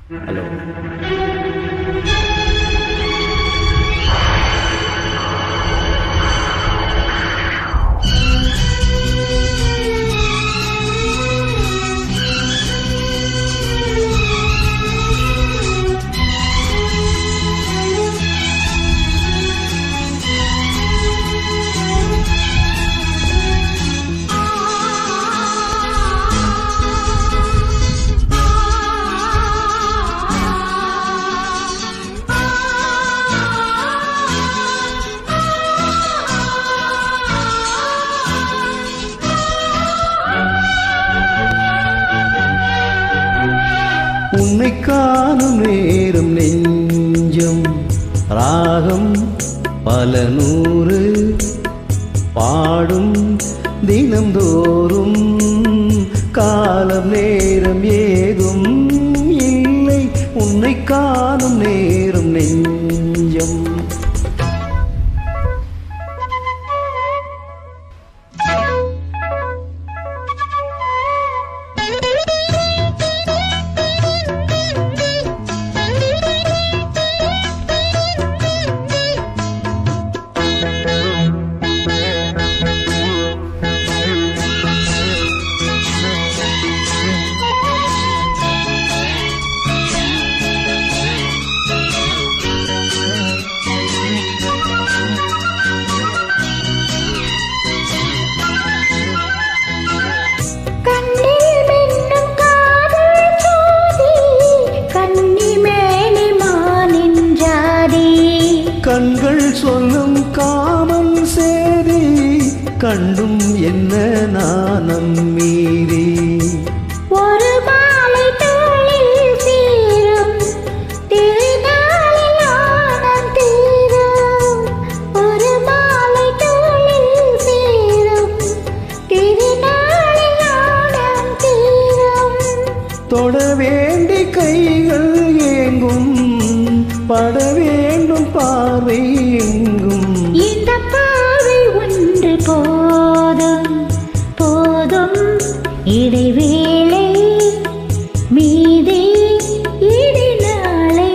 Hello. உன்னை காணும் நேரம் நெஞ்சம் ராகம் பல நூறு பாடும் தினந்தோறும் காலம் நேரம் ஏதும் இல்லை உன்னை காணும் நேரம் நெஞ்சம். கண்கள் சொல்லும் காமன் சேரி கண்டும் என்ன நாணம் மீறி ஒரு மாலை தோளில் சீரும் திருநாளில் ஆனம் தீரும் ஒரு மாலை தோளில் சீரும் திருநாளில் ஆனம் தீரும் தொட வேண்டி கைகள் ஏங்கும் பட வேண்டும் பார்வை எங்கும் இந்த பார்வை ஒன்று போதும் போதும் இடைவேளை மீதி இடைநாளை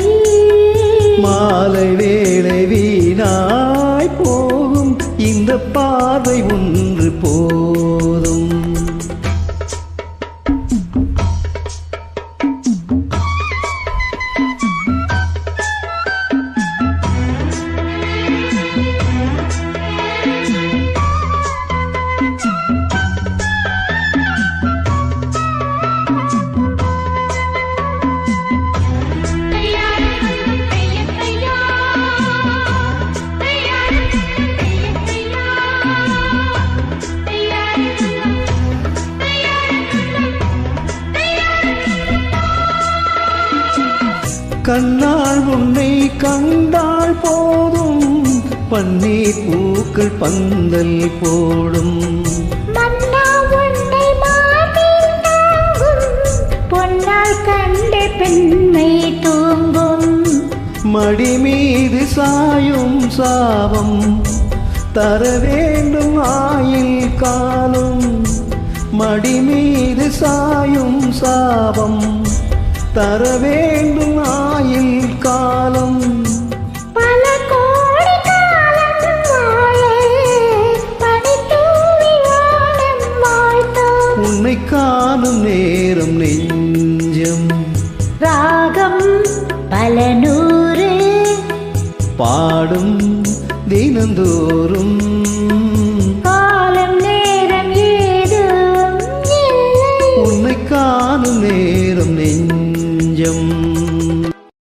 மாலை வேளை வீணாய் போகும் இந்த பார்வை ஒன்று போதும். கண்ணால் உன்னை கண்டால் போதும் பன்னீர் பூக்கள் பந்தல் போடும் மன்னா உன்னை மார்பில் தாங்கும் பொன்னால் கண்ட பெண்மை தூங்கும் மடி மீது சாயும் சாபம் தர வேண்டும் ஆயில் காலம் மடி மீது சாயும் சாபம் தர வேண்டும் ஆயில் காலம் பல கோடி காலம் வாழ பனித்தூவி வானம் வாழ்த்தும் உன்னை காணும் நேரம் நெஞ்சம் ராகம் பல நூறு பாடும் தினந்தோறும் காலம் நேரம் ஏதும் இல்லை உன்னை காணும் நேரம் நெஞ்சம்.